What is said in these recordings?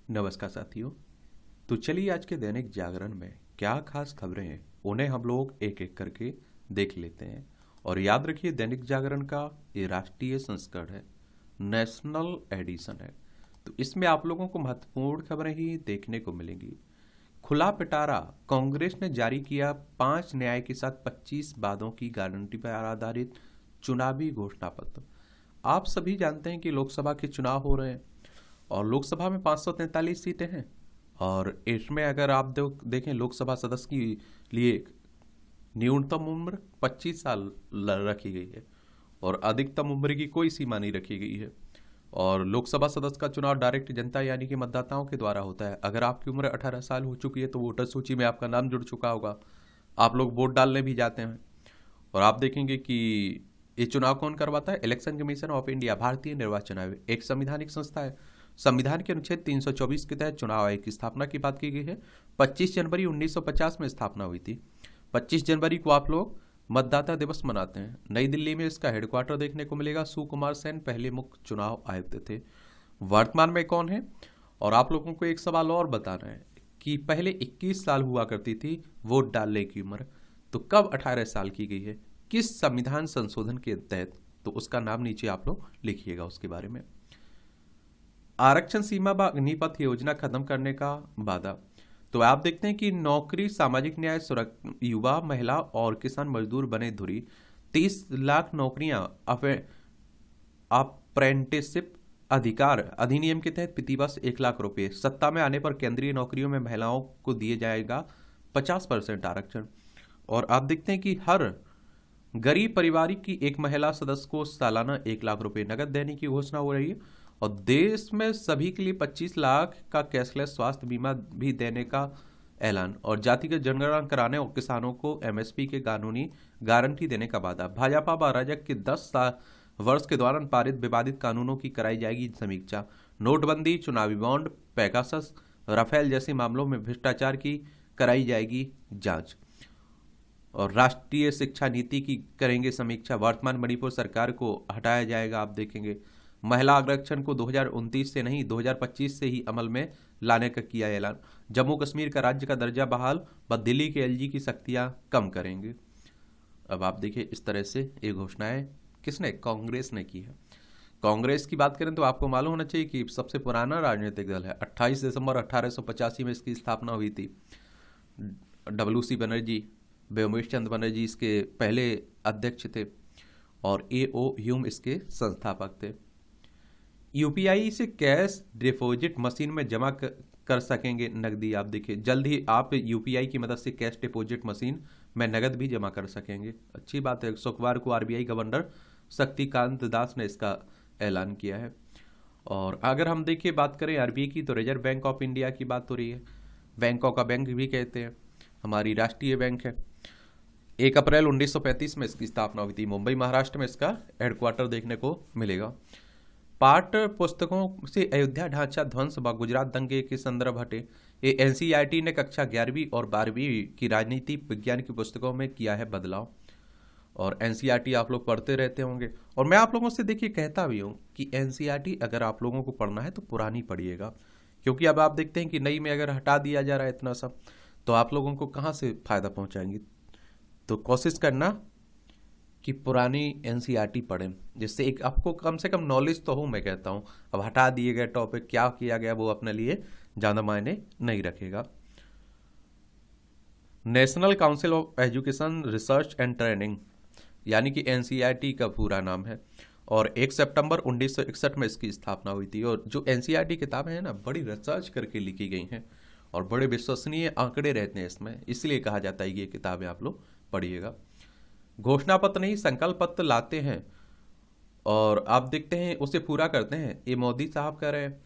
नमस्कार साथियों। तो चलिए आज के दैनिक जागरण में क्या खास खबरें हैं उन्हें हम लोग एक एक करके देख लेते हैं। और याद रखिए दैनिक जागरण का ये राष्ट्रीय संस्करण है, नेशनल एडिशन है। तो इसमें आप लोगों को महत्वपूर्ण खबरें ही देखने को मिलेंगी। खुला पिटारा, कांग्रेस ने जारी किया 5 न्याय के साथ 25 वादों की गारंटी पर आधारित चुनावी घोषणा पत्र। आप सभी जानते हैं कि लोकसभा के चुनाव हो रहे हैं और लोकसभा में 543 सीटें हैं। और इसमें अगर आप देखें लोकसभा सदस्य की लिए न्यूनतम उम्र 25 साल रखी गई है और अधिकतम उम्र की कोई सीमा नहीं रखी गई है। और लोकसभा सदस्य का चुनाव डायरेक्ट जनता यानी कि मतदाताओं के द्वारा होता है। अगर आपकी उम्र 18 साल हो चुकी है तो वोटर सूची में आपका नाम जुड़ चुका होगा, आप लोग वोट डालने भी जाते हैं। और आप देखेंगे कि ये चुनाव कौन करवाता है? इलेक्शन कमीशन ऑफ इंडिया, भारतीय निर्वाचन आयोग, एक संवैधानिक संस्था है। संविधान के अनुच्छेद 324 के तहत चुनाव आयोग की स्थापना की बात की गई है। 25 जनवरी 1950 में स्थापना हुई थी। 25 जनवरी को आप लोग मतदाता दिवस मनाते हैं। नई दिल्ली में इसका हेडक्वार्टर देखने को मिलेगा। सुकुमार सेन पहले मुख्य चुनाव आयुक्त थे। वर्तमान में कौन है? और आप लोगों को एक सवाल और बताना है कि पहले 21 साल हुआ करती थी वोट डालने की उम्र, तो कब 18 साल की गई है? किस संविधान संशोधन के तहत? तो उसका नाम नीचे आप लोग लिखिएगा उसके बारे में। आरक्षण सीमा व अग्निपथ योजना खत्म करने का वादा। तो आप देखते हैं कि नौकरी, सामाजिक न्याय, युवा, महिला और किसान मजदूर बने धुरी। 30 लाख नौकरियां अप्रेंटिसशिप अधिकार अधिनियम के तहत प्रतिवर्ष 1 लाख रुपए। सत्ता में आने पर केंद्रीय नौकरियों में महिलाओं को दिए जाएगा 50% आरक्षण। और आप देखते हैं कि हर गरीब परिवार की एक महिला सदस्य को सालाना 1 लाख रुपए नगद देने की घोषणा हो रही है। और देश में सभी के लिए 25 लाख का कैशलेस स्वास्थ्य बीमा भी देने का ऐलान। और जातिगत जनगणना कराने और किसानों को एमएसपी के कानूनी गारंटी देने का वादा। भाजपा व राजग के 10 वर्ष के दौरान पारित विवादित कानूनों की कराई जाएगी समीक्षा। नोटबंदी, चुनावी बॉन्ड, पैगासस, राफेल जैसे मामलों में भ्रष्टाचार की कराई जाएगी जांच। और राष्ट्रीय शिक्षा नीति की करेंगे समीक्षा। वर्तमान मणिपुर सरकार को हटाया जाएगा। आप देखेंगे महिला आरक्षण को 2029 से नहीं 2025 से ही अमल में लाने का किया ऐलान। जम्मू कश्मीर का राज्य का दर्जा बहाल व दिल्ली के एलजी की शक्तियां कम करेंगे। अब आप देखिए इस तरह से ये घोषणाएं किसने? कांग्रेस ने की है। कांग्रेस की बात करें तो आपको मालूम होना चाहिए कि सबसे पुराना राजनीतिक दल है। 28 दिसंबर 1885 में इसकी स्थापना हुई थी। डब्ल्यू.सी. बनर्जी, व्योमेश चंद्र बनर्जी इसके पहले अध्यक्ष थे और ए.ओ. ह्यूम इसके संस्थापक थे। यूपीआई से कैश डिपॉजिट मशीन में जमा कर सकेंगे नकदी। आप देखिए जल्द ही आप यूपीआई की मदद से कैश डिपॉजिट मशीन में नकद भी जमा कर सकेंगे। अच्छी बात है। शुक्रवार को आरबीआई गवर्नर शक्तिकांत दास ने इसका ऐलान किया है। और अगर हम देखिए बात करें आरबीआई की तो रिजर्व बैंक ऑफ इंडिया की बात हो रही है। बैंकों का बैंक भी कहते हैं, हमारी राष्ट्रीय बैंक है। 1 अप्रैल 1935 में इसकी स्थापना हुई थी। मुंबई महाराष्ट्र में इसका हेडक्वार्टर देखने को मिलेगा। पाठ्य पुस्तकों से अयोध्या ढांचा ध्वंस व गुजरात दंगे के संदर्भ हटे। ये एनसीईआरटी ने कक्षा 11वीं और 12वीं की राजनीति विज्ञान की पुस्तकों में किया है बदलाव। और एनसीईआरटी आप लोग पढ़ते रहते होंगे और मैं आप लोगों से देखिए कहता भी हूँ कि एनसीईआरटी अगर आप लोगों को पढ़ना है तो पुरानी पढ़िएगा, क्योंकि अब आप देखते हैं कि नई में अगर हटा दिया जा रहा है इतना सब तो आप लोगों को कहाँ से फायदा पहुँचाएंगे। तो कोशिश करना कि पुरानी एनसीईआरटी पढ़ें, जिससे एक आपको कम से कम नॉलेज तो हो। मैं कहता हूँ अब हटा दिए गए टॉपिक क्या किया गया वो अपने लिए ज़्यादा मायने नहीं रखेगा। National council of education research and training यानी कि एनसीईआरटी का पूरा नाम है। और 1 सितंबर 1961 में इसकी स्थापना हुई थी। और जो एनसीईआरटी किताबें हैं ना बड़ी रिसर्च करके लिखी गई हैं और बड़े विश्वसनीय आंकड़े रहते हैं इसमें, इसलिए कहा जाता है कि ये किताबें आप लोग पढ़िएगा। घोषणा पत्र नहीं संकल्प पत्र लाते हैं और आप देखते हैं उसे पूरा करते हैं। ये मोदी साहब कह रहे हैं।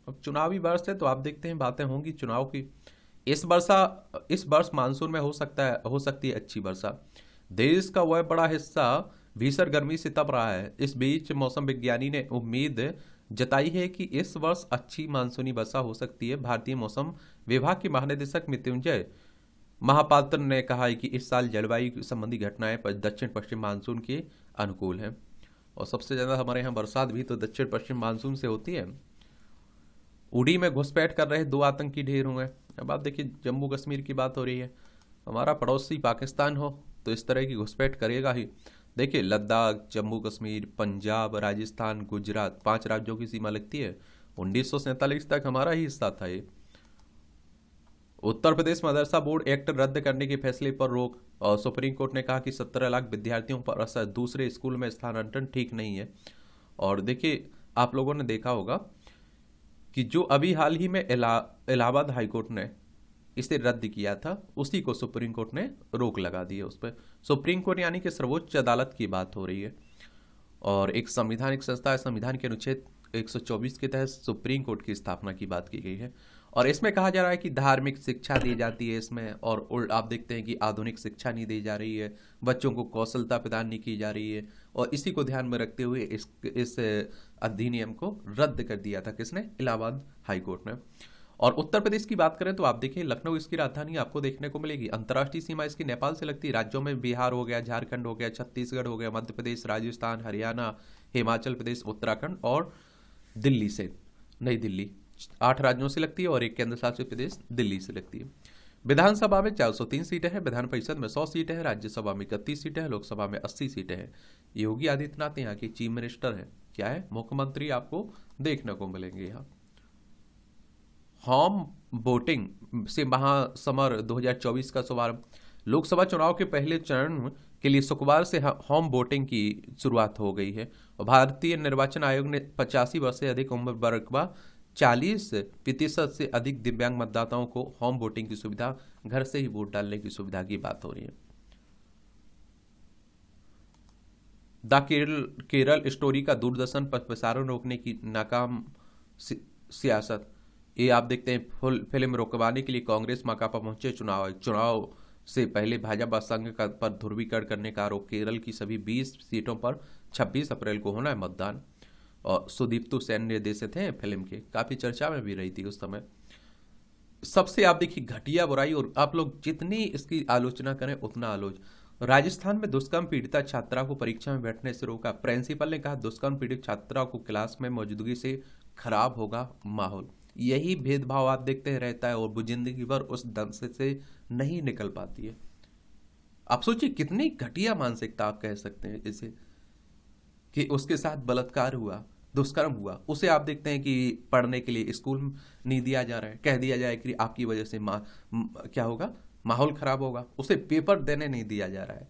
अब चुनावी वर्ष है तो आप देखते हैं बातें होंगी चुनाव की। इस वर्ष मानसून में हो सकती है अच्छी वर्षा। देश का वह बड़ा हिस्सा भीषण गर्मी से तप रहा है। इस बीच मौसम विज्ञानी ने उम्मीद जताई है कि इस वर्ष अच्छी मानसूनी वर्षा हो सकती है। भारतीय मौसम विभाग के महानिदेशक मृत्युंजय महापात्र ने कहा है कि इस साल जलवायु संबंधी घटनाएं दक्षिण पश्चिम मानसून के अनुकूल हैं। और सबसे ज़्यादा हमारे यहाँ बरसात भी तो दक्षिण पश्चिम मानसून से होती है। उड़ी में घुसपैठ कर रहे 2 आतंकी ढेर हुए। अब आप देखिए, जम्मू कश्मीर की बात हो रही है, हमारा पड़ोसी पाकिस्तान हो तो इस तरह की घुसपैठ करेगा ही। देखिए, लद्दाख, जम्मू कश्मीर, पंजाब, राजस्थान, गुजरात, 5 राज्यों की सीमा लगती है। 1947 तक हमारा ही हिस्सा था ये। उत्तर प्रदेश मदरसा बोर्ड एक्ट रद्द करने के फैसले पर रोक, और सुप्रीम कोर्ट ने कहा कि 17 लाख विद्यार्थियों पर असर, दूसरे स्कूल में स्थानांतरण ठीक नहीं है। और देखिए, आप लोगों ने देखा होगा कि जो अभी हाल ही में इलाहाबाद हाई कोर्ट ने इसे रद्द किया था, उसी को सुप्रीम कोर्ट ने रोक लगा दी है उस पर। सुप्रीम कोर्ट यानी कि सर्वोच्च अदालत की बात हो रही है। और एक संविधानिक संस्था है, संविधान के अनुच्छेद 124 के तहत सुप्रीम कोर्ट की स्थापना की बात की गई है। और इसमें कहा जा रहा है कि धार्मिक शिक्षा दी जाती है इसमें, और आप देखते हैं कि आधुनिक शिक्षा नहीं दी जा रही है, बच्चों को कौशलता प्रदान नहीं की जा रही है। और इसी को ध्यान में रखते हुए इस अधिनियम को रद्द कर दिया था किसने? इलाहाबाद हाई कोर्ट ने। और उत्तर प्रदेश की बात करें तो आप देखिए, लखनऊ इसकी राजधानी आपको देखने को मिलेगी। अंतर्राष्ट्रीय सीमा इसकी नेपाल से लगती है। राज्यों में बिहार हो गया, झारखंड हो गया, छत्तीसगढ़ हो गया, मध्य प्रदेश, राजस्थान, हरियाणा, हिमाचल प्रदेश, उत्तराखंड और दिल्ली से, नई दिल्ली, 8 राज्यों से लगती है, और एक केंद्र शासित प्रदेश दिल्ली से लगती है। विधानसभा में 403 सीटें हैं, विधान परिषद में 100 सीटें हैं, राज्यसभा में 31 सीटें हैं, लोकसभा में 80 सीटें हैं। योगी आदित्यनाथ यहाँ के चीफ मिनिस्टर हैं। क्या है? मुख्यमंत्री आपको देखने को मिलेंगे यहाँ। होम वोटिंग से महासमर 2024 का शुभारंभ। लोकसभा चुनाव के पहले चरण के लिए शुक्रवार से होम वोटिंग की शुरुआत हो गई है। और भारतीय निर्वाचन आयोग ने 85 वर्ष से अधिक उम्र वर्ग व 40% से अधिक दिव्यांग मतदाताओं को होम वोटिंग की सुविधा, घर से ही वोट डालने की सुविधा की बात हो रही है। द केरल स्टोरी का दूरदर्शन पर प्रसारण रोकने की नाकाम सियासत। ये आप देखते हैं, फुल फिल्म रोकवाने के लिए कांग्रेस माकपा पहुंचे चुनाव से पहले भाजपा संघ का पर ध्रुवीकरण करने का आरोप। केरल की सभी 20 सीटों पर 26 अप्रैल को होना है मतदान। और सुदीप्तु सेन निर्देशित हैं फिल्म के, काफी चर्चा में भी रही थी उस समय। सबसे आप देखिए घटिया बुराई, और आप लोग जितनी इसकी आलोचना करें उतना आलोचना। राजस्थान में दुष्कर्म पीड़िता छात्रा को परीक्षा में बैठने से रोका। प्रिंसिपल ने कहा दुष्कर्म पीड़ित छात्रा को क्लास में मौजूदगी से खराब होगा माहौल। यही भेदभाव आप देखते हैं रहता है, और वो जिंदगी भर उस दंश से नहीं निकल पाती है। आप सोचिए कितनी घटिया मानसिकता आप कह सकते हैं इसे, कि उसके साथ बलात्कार हुआ, दुष्कर्म हुआ, उसे आप देखते हैं कि पढ़ने के लिए स्कूल नहीं दिया जा रहा है, कह दिया जाए कि आपकी वजह से क्या होगा, माहौल खराब होगा, उसे पेपर देने नहीं दिया जा रहा है।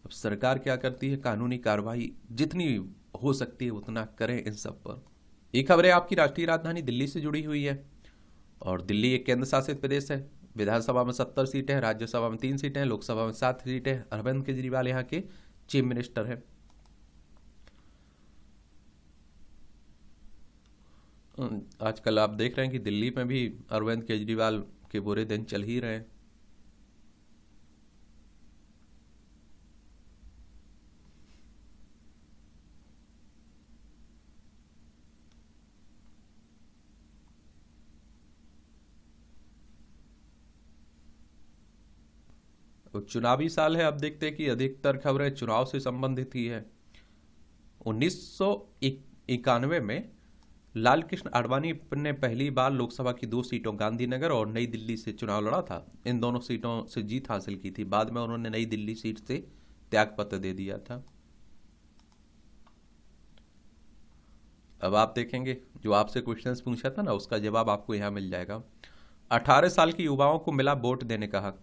अब सरकार क्या करती है? कानूनी कार्रवाई जितनी हो सकती है उतना करें इन सब पर। ये खबर है आपकी राष्ट्रीय राजधानी दिल्ली से जुड़ी हुई है। और दिल्ली एक केंद्र शासित प्रदेश है। विधानसभा में 70 सीटें हैं, राज्यसभा में 3 सीटें हैं, लोकसभा में 7 सीटें हैं। अरविंद केजरीवाल यहाँ के चीफ मिनिस्टर हैं। आजकल आप देख रहे हैं कि दिल्ली में भी अरविंद केजरीवाल के बुरे दिन चल ही रहे हैं। तो चुनावी साल है, अब देखते हैं कि अधिकतर खबरें चुनाव से संबंधित ही है। 1991 में लाल कृष्ण आडवाणी ने पहली बार लोकसभा की 2 सीटों गांधीनगर और नई दिल्ली से चुनाव लड़ा था। इन दोनों सीटों से जीत हासिल की थी। बाद में उन्होंने नई दिल्ली सीट से त्यागपत्र दे दिया था। अब आप देखेंगे, जो आपसे क्वेश्चंस पूछा था ना, उसका जवाब आपको यहाँ मिल जाएगा। 18 साल के युवाओं को मिला वोट देने का हक।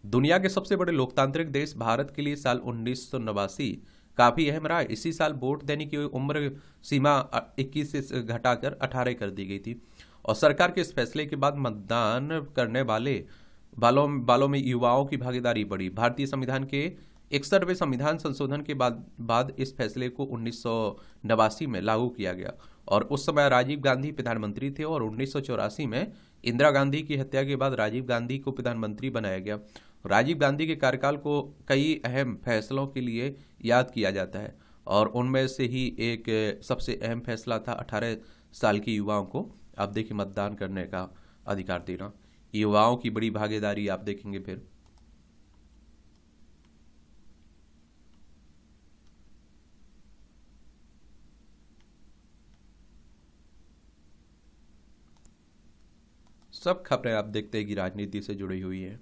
दुनिया के सबसे बड़े लोकतांत्रिक देश भारत के लिए साल 1989 काफी अहम रहा। इसी साल वोट देने की उम्र सीमा 21 से घटाकर 18 कर दी गई थी। और सरकार के इस फैसले के बाद मतदान करने वालों में युवाओं की भागीदारी बढ़ी। भारतीय संविधान के 61वें संविधान संशोधन के बाद इस फैसले को 1989 में लागू किया गया। और उस समय राजीव गांधी प्रधानमंत्री थे, और 1984 में इंदिरा गांधी की हत्या के बाद राजीव गांधी को प्रधानमंत्री बनाया गया। राजीव गांधी के कार्यकाल को कई अहम फैसलों के लिए याद किया जाता है, और उनमें से ही एक सबसे अहम फैसला था 18 साल के युवाओं को आप देखिए मतदान करने का अधिकार देना। युवाओं की बड़ी भागीदारी आप देखेंगे फिर। सब खबरें आप देखते हैं कि राजनीति से जुड़ी हुई हैं।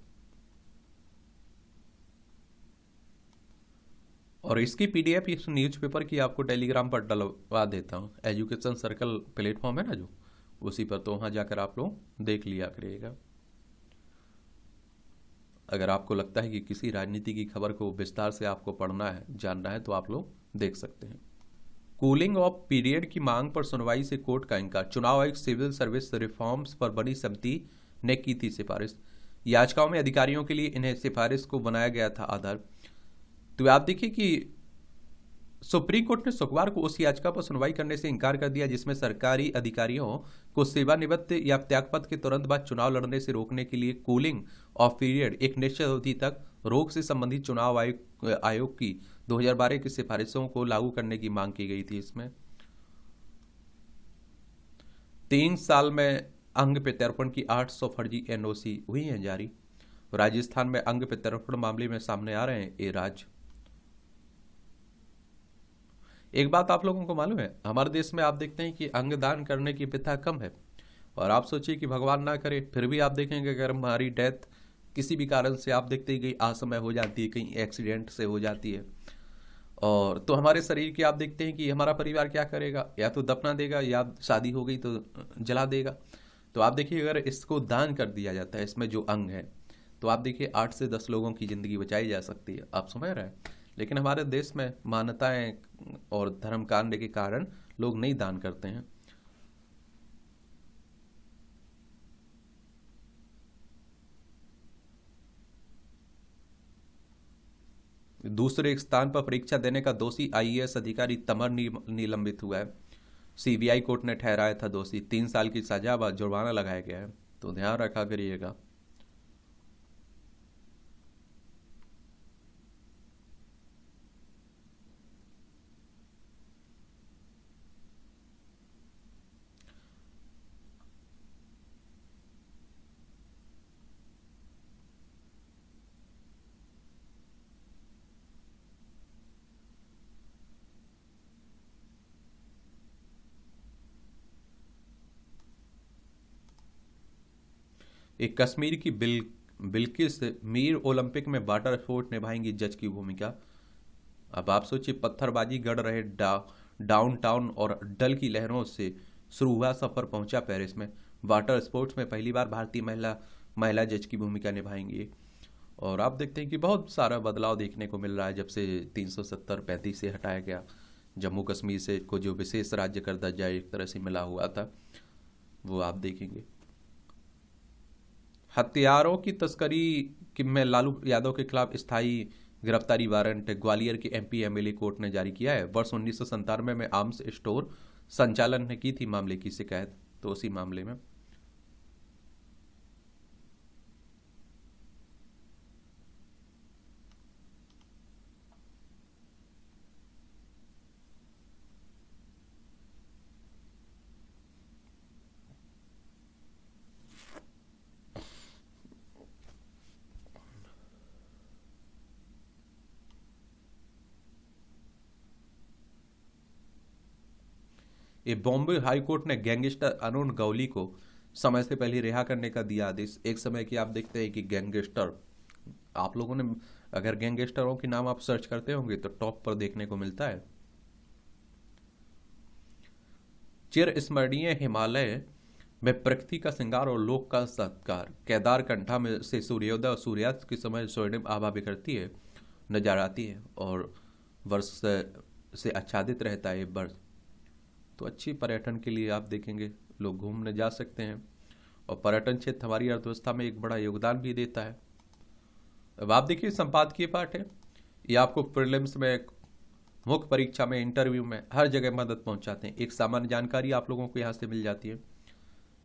और इसकी पीडीएफ इस न्यूज़पेपर की आपको टेलीग्राम पर डलवा देता हूँ। एजुकेशन सर्कल प्लेटफॉर्म है ना जो, उसी पर, तो वहाँ जाकर आप लोग देख लिया करिएगा। अगर आपको लगता है कि किसी राजनीति की खबर को विस्तार से आपको पढ़ना है, जानना है, तो आप लोग देख सकते हैं। कूलिंग ऑफ पीरियड की मांग पर सुनवाई से कोर्ट का इनकार। चुनाव आयोग सिविल सर्विस रिफॉर्म्स पर बनी समिति ने की थी सिफारिश। याचिकाओं में अधिकारियों के लिए इन्हें सिफारिश को बनाया गया था आधार। तो आप देखिए कि सुप्रीम कोर्ट ने शुक्रवार को उस याचिका पर सुनवाई करने से इनकार कर दिया जिसमें सरकारी अधिकारियों को सेवानिवृत्त या त्यागपत्र के तुरंत बाद चुनाव लड़ने से रोकने के लिए कूलिंग ऑफ पीरियड, एक निश्चित अवधि तक रोक से संबंधित चुनाव आयोग की 2012 की सिफारिशों को लागू करने की मांग की गई थी। इसमें 3 साल में अंग प्रत्यारोपण की 800 फर्जी एनओसी हुई हैं जारी। राजस्थान में अंग प्रत्यारोपण मामले में सामने आ रहे हैं ये राज्य। एक बात आप लोगों को मालूम है, हमारे देश में आप देखते हैं कि अंगदान करने की प्रथा कम है। और आप सोचिए कि भगवान ना करे, फिर भी आप देखेंगे अगर हमारी डेथ किसी भी कारण से आप देखते ही कहीं असमय हो जाती है, कहीं एक्सीडेंट से हो जाती है, और तो हमारे शरीर की आप देखते हैं कि हमारा परिवार क्या करेगा, या तो दफना देगा या शादी हो गई तो जला देगा। तो आप देखिए अगर इसको दान कर दिया जाता है, इसमें जो अंग है, तो आप देखिए 8 से 10 लोगों की ज़िंदगी बचाई जा सकती है। आप समझ रहे हैं। लेकिन हमारे देश में मान्यताएं और धर्म कांड के कारण लोग नहीं दान करते हैं। दूसरे स्थान पर परीक्षा देने का दोषी आईएएस अधिकारी तमर निलंबित हुआ है। सीबीआई कोर्ट ने ठहराया था दोषी, 3 साल की सजा व जुर्माना लगाया गया है। तो ध्यान रखा करिएगा। एक कश्मीर की बिल्किस मीर ओलंपिक में वाटर स्पोर्ट निभाएंगी जज की भूमिका। अब आप सोचिए, पत्थरबाजी गढ़ रहे डाउनटाउन और डल की लहरों से शुरू हुआ सफर पहुंचा पेरिस में। वाटर स्पोर्ट्स में पहली बार भारतीय महिला जज की भूमिका निभाएंगी। और आप देखते हैं कि बहुत सारा बदलाव देखने को मिल रहा है जब से 370-35 से हटाया गया। जम्मू कश्मीर से को जो विशेष राज्य का दर्जा एक तरह से मिला हुआ था, वो आप देखेंगे। हथियारों की तस्करी में लालू यादव के खिलाफ स्थायी गिरफ्तारी वारंट ग्वालियर के एमपी एमएलए कोर्ट ने जारी किया है। वर्ष 1997 में आर्म्स स्टोर संचालन ने की थी मामले की शिकायत, तो उसी मामले में ये बॉम्बे हाईकोर्ट ने गैंगस्टर अरुण गौली को समय से पहले रिहा करने का दिया आदेश। एक समय की आप देखते हैं कि गैंगस्टर, आप लोगों ने अगर गैंगस्टरों के नाम आप सर्च करते होंगे तो टॉप पर देखने को मिलता है। चिर स्मरणीय हिमालय में प्रकृति का श्रृंगार और लोक का सत्कार। केदार कंठा में से सूर्योदय और सूर्यास्त के समय स्वर्णिम आभा बिखरती है, नजर आती है, और वर्ष से आच्छादित रहता है ये वर्ष। तो अच्छी पर्यटन के लिए आप देखेंगे लोग घूमने जा सकते हैं, और पर्यटन क्षेत्र हमारी अर्थव्यवस्था में एक बड़ा योगदान भी देता है। अब आप देखिए संपादकीय पाठ है, ये आपको प्रीलिम्स में, मुख्य परीक्षा में, इंटरव्यू में, हर जगह मदद पहुंचाते हैं। एक सामान्य जानकारी आप लोगों को यहाँ से मिल जाती है।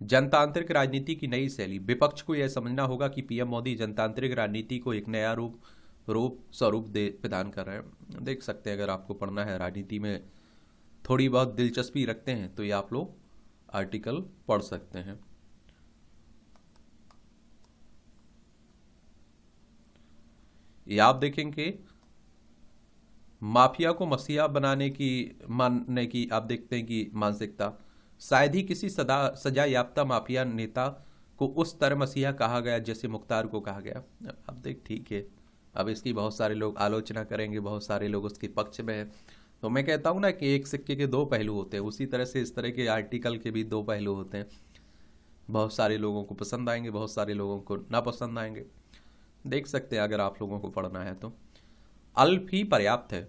जनतांत्रिक राजनीति की नई शैली। विपक्ष को यह समझना होगा कि पीएम मोदी जनतांत्रिक राजनीति को एक नया स्वरूप प्रदान कर रहे हैं। देख सकते हैं, अगर आपको पढ़ना है, राजनीति में थोड़ी बहुत दिलचस्पी रखते हैं तो ये आप लोग आर्टिकल पढ़ सकते हैं। ये आप देखेंगे माफिया को मसीहा मानने की आप देखते हैं कि मानसिकता। शायद ही किसी सजा याफ्ता माफिया नेता को उस तरह मसीहा कहा गया जैसे मुख्तार को कहा गया। अब देख ठीक है, अब इसकी बहुत सारे लोग आलोचना करेंगे, बहुत सारे लोग उसके पक्ष में है। तो मैं कहता हूँ ना कि एक सिक्के के दो पहलू होते हैं, उसी तरह से इस तरह के आर्टिकल के भी दो पहलू होते हैं। बहुत सारे लोगों को पसंद आएंगे, बहुत सारे लोगों को ना पसंद आएंगे। देख सकते हैं अगर आप लोगों को पढ़ना है तो। अल्प ही पर्याप्त है।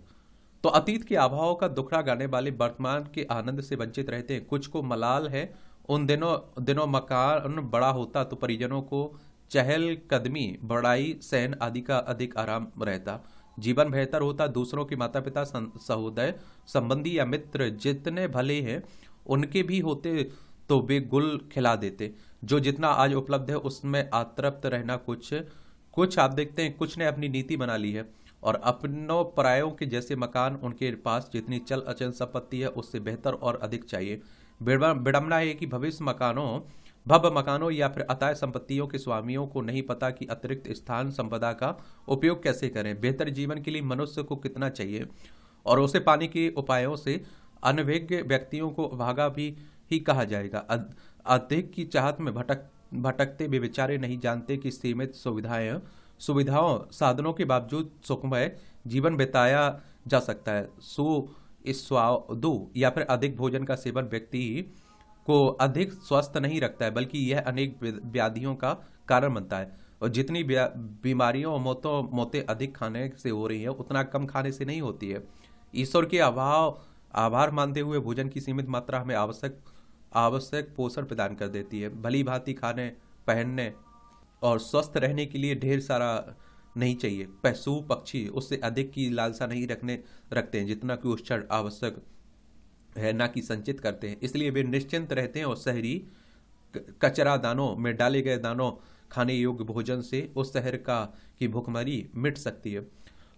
तो अतीत के अभाव का दुखड़ा गाने वाले वर्तमान के आनंद से वंचित रहते हैं। कुछ को मलाल है, उन दिनों दिनों मकान बड़ा होता तो परिजनों को चहल कदमी, बड़ाई, सैन आदि का अधिक आराम रहता। जीवन बेहतर होता, दूसरों के माता पिता, सहोदय, संबंधी या मित्र जितने भले हैं उनके भी होते तो वे गुल खिला देते। जो जितना आज उपलब्ध है उसमें आतृप्त रहना। कुछ कुछ आप देखते हैं कुछ ने अपनी नीति बना ली है और अपनों परायों के जैसे मकान उनके पास जितनी चल अचल संपत्ति है उससे बेहतर और अधिक चाहिए। विडंबना है कि भव्य मकानों या फिर अताय संपत्तियों के स्वामियों को नहीं पता कि अतिरिक्त स्थान संपदा का उपयोग कैसे करें। बेहतर जीवन के लिए मनुष्य को कितना चाहिए और उसे पाने के उपायों से अनभिज्ञ व्यक्तियों को भागा भी ही कहा जाएगा। अधिक की चाहत में भटकते वे बेचारे नहीं जानते कि सीमित सुविधाओं साधनों के बावजूद सुखमय जीवन बिताया जा सकता है। सुस्वादु या फिर अधिक भोजन का सेवन व्यक्ति को अधिक स्वस्थ नहीं रखता है बल्कि यह अनेक व्याधियों का कारण बनता है। और जितनी बीमारियों और मौतें अधिक खाने से हो रही है उतना कम खाने से नहीं होती है। ईश्वर के आभार मानते हुए भोजन की सीमित मात्रा हमें आवश्यक पोषण प्रदान कर देती है। भली भांति खाने, पहनने और स्वस्थ रहने के लिए ढेर सारा नहीं चाहिए। पशु पक्षी उससे अधिक की लालसा नहीं रखते हैं जितना कि उस क्षण आवश्यक है, ना कि संचित करते हैं। इसलिए वे निश्चिंत रहते हैं और शहरी कचरा दानों में डाले गए दानों खाने योग्य भोजन से उस शहर की भूखमरी मिट सकती है।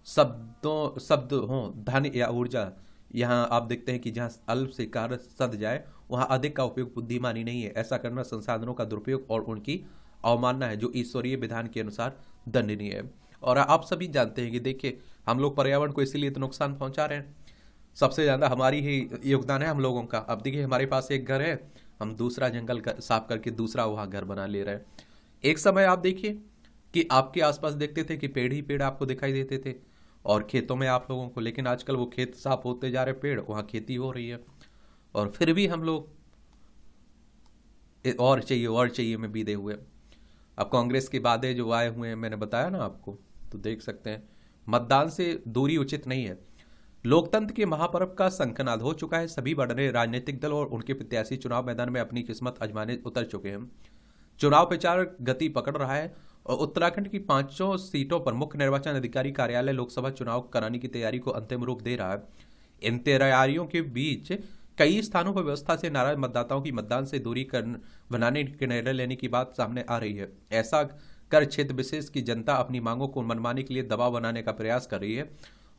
शब्द हो धन या ऊर्जा, यहाँ आप देखते हैं कि जहाँ अल्प से कार्य सद जाए वहाँ अधिक का उपयोग बुद्धिमानी नहीं है। ऐसा करना संसाधनों का दुरुपयोग और उनकी अवमानना है जो ईश्वरीय विधान के अनुसार दंडनीय है। और आप सभी जानते हैं कि देखिए हम लोग पर्यावरण को इसीलिए तो नुकसान पहुंचा रहे हैं, सबसे ज़्यादा हमारी ही योगदान है हम लोगों का। अब देखिए हमारे पास एक घर है, हम दूसरा जंगल साफ करके दूसरा वहाँ घर बना ले रहे हैं। एक समय आप देखिए कि आपके आसपास देखते थे कि पेड़ ही पेड़ आपको दिखाई देते थे और खेतों में आप लोगों को, लेकिन आजकल वो खेत साफ होते जा रहे, पेड़ वहाँ खेती हो रही है और फिर भी हम लोग और चाहिए में बीते हुए। अब कांग्रेस के वादे जो आए हुए हैं मैंने बताया ना आपको, तो देख सकते हैं मतदान से दूरी उचित नहीं है। लोकतंत्र के महापर्व का शंखनाद हो चुका है। सभी बड़े राजनीतिक दल और उनके प्रत्याशी चुनाव मैदान में अपनी किस्मत आजमाने उतर चुके हैं। चुनाव प्रचार गति पकड़ रहा है और उत्तराखंड की 5 सीटों पर मुख्य निर्वाचन अधिकारी कार्यालय लोकसभा चुनाव कराने की तैयारी को अंतिम रूप दे रहा है। इन तैयारियों के बीच कई स्थानों पर व्यवस्था से नाराज मतदाताओं की मतदान से दूरी बनाने के निर्णय लेने की बात सामने आ रही है। ऐसा कर क्षेत्र विशेष की जनता अपनी मांगों को मनवाने के लिए दबाव बनाने का प्रयास कर रही है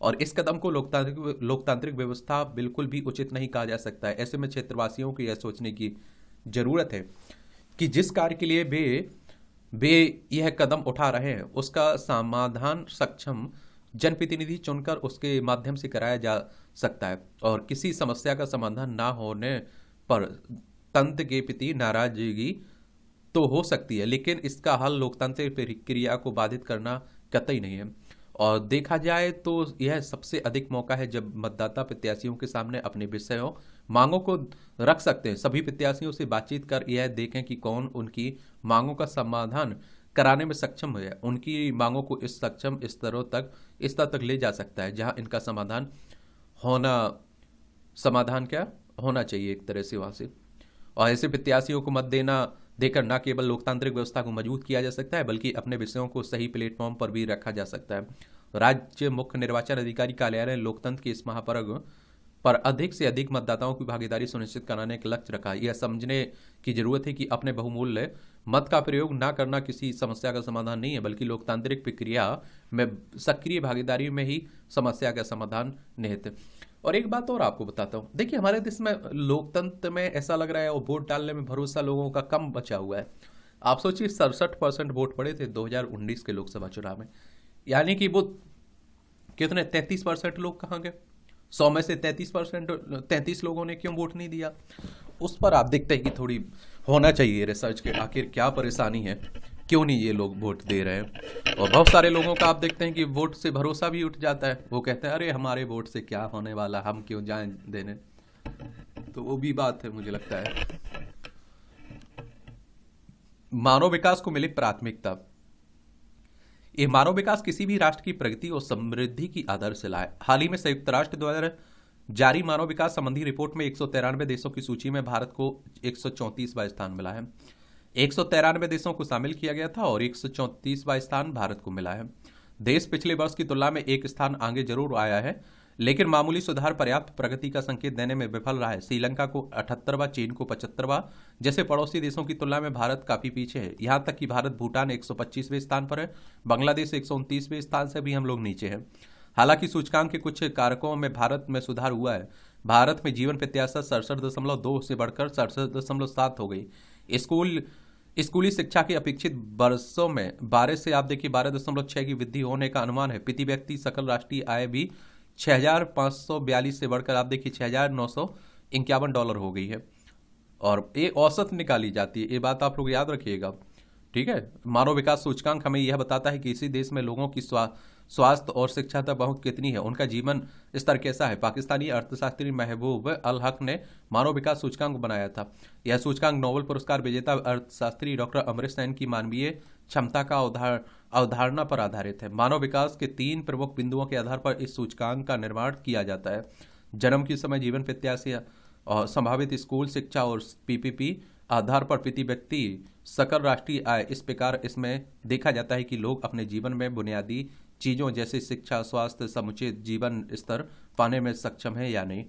और इस कदम को लोकतांत्रिक व्यवस्था बिल्कुल भी उचित नहीं कहा जा सकता है। ऐसे में क्षेत्रवासियों को यह सोचने की जरूरत है कि जिस कार्य के लिए वे यह कदम उठा रहे हैं उसका समाधान सक्षम जनप्रतिनिधि चुनकर उसके माध्यम से कराया जा सकता है। और किसी समस्या का समाधान ना होने पर तंत्र के प्रति नाराजगी तो हो सकती है, लेकिन इसका हल लोकतांत्रिक प्रक्रिया को बाधित करना कतई नहीं है। और देखा जाए तो यह सबसे अधिक मौका है जब मतदाता प्रत्याशियों के सामने अपने विषयों मांगों को रख सकते हैं। सभी प्रत्याशियों से बातचीत कर यह देखें कि कौन उनकी मांगों का समाधान कराने में सक्षम है, उनकी मांगों को इस सक्षम स्तर तक ले जा सकता है जहां इनका समाधान होना चाहिए एक तरह से वहां से। और ऐसे प्रत्याशियों को मत देकर न केवल लोकतांत्रिक व्यवस्था को मजबूत किया जा सकता है बल्कि अपने विषयों को सही प्लेटफॉर्म पर भी रखा जा सकता है। राज्य मुख्य निर्वाचन अधिकारी कार्यालय लोकतंत्र के इस महापर्व पर अधिक से अधिक मतदाताओं की भागीदारी सुनिश्चित कराने का लक्ष्य रखा। यह समझने की जरूरत है कि अपने बहुमूल्य मत का प्रयोग न करना किसी समस्या का समाधान नहीं है बल्कि लोकतांत्रिक प्रक्रिया में सक्रिय भागीदारी में ही समस्या का समाधान निहित है। और एक बात और आपको बताता हूँ, देखिए हमारे देश में लोकतंत्र में ऐसा लग रहा है और वोट डालने में भरोसा लोगों का कम बचा हुआ है। आप सोचिए 67% वोट पड़े थे 2019 के लोकसभा चुनाव में, यानी कि वो कितने 33% लोग कहाँ गए? 100 में से 33 लोगों ने क्यों वोट नहीं दिया? उस पर आप देखते हैं कि थोड़ी होना चाहिए रिसर्च के आखिर क्या परेशानी है, क्यों नहीं ये लोग वोट दे रहे हैं। और बहुत सारे लोगों का आप देखते हैं कि वोट से भरोसा भी उठ जाता है, वो कहते हैं अरे हमारे वोट से क्या होने वाला, हम क्यों जाएं देने। तो वो भी बात है मुझे लगता है। मानव विकास को मिली प्राथमिकता। ये मानव विकास किसी भी राष्ट्र की प्रगति और समृद्धि की आधारशिला है। हाल ही में संयुक्त राष्ट्र द्वारा जारी मानव विकास संबंधी रिपोर्ट में 193 देशों की सूची में भारत को 134वां स्थान मिला है। 193 देशों को शामिल किया गया था और 134वां स्थान भारत को मिला है। देश पिछले वर्ष की तुलना में एक स्थान आगे जरूर आया है, लेकिन मामूली सुधार पर्याप्त प्रगति का संकेत देने में विफल रहा है। श्रीलंका को 78वां, चीन को 75वां, जैसे पड़ोसी देशों की तुलना में भारत काफी पीछे है। यहां तक कि भारत भूटान 125वें स्थान पर है, बांग्लादेश 129वें स्थान से भी हम लोग नीचे हैं। हालांकि सूचकांक के कुछ कारकों में भारत में सुधार हुआ है। भारत में जीवन प्रत्याशा 67.2 से बढ़कर 67.7 हो गई। स्कूली शिक्षा के अपेक्षित वर्षों में 12 से आप देखिए 12.6 की वृद्धि होने का अनुमान है। प्रति व्यक्ति सकल राष्ट्रीय आय भी 6,542 से बढ़कर आप देखिए $6,951 हो गई है। और ये औसत निकाली जाती है, ये बात आप लोग याद रखिएगा, ठीक है। मानव विकास सूचकांक हमें यह बताता है कि इसी देश में लोगों की स्वास्थ्य और शिक्षा तक पहुंच कितनी है, उनका जीवन स्तर कैसा है। पाकिस्तानी अर्थशास्त्री महबूब अल हक ने मानव विकास सूचकांक बनाया था। यह सूचकांक नोबेल पुरस्कार विजेता अर्थशास्त्री डॉक्टर अमर्त्य सेन की मानवीय क्षमता का अवधारणा पर आधारित है। मानव विकास के 3 प्रमुख बिंदुओं के आधार पर इस सूचकांक का निर्माण किया जाता है। जन्म के समय, जीवन प्रत्याशा और संभावित स्कूल शिक्षा और पीपीपी आधार पर प्रति व्यक्ति सकल राष्ट्रीय आय। इस प्रकार इसमें देखा जाता है कि लोग अपने जीवन में बुनियादी चीजों जैसे शिक्षा, स्वास्थ्य, समुचित जीवन स्तर पाने में सक्षम है या नहीं।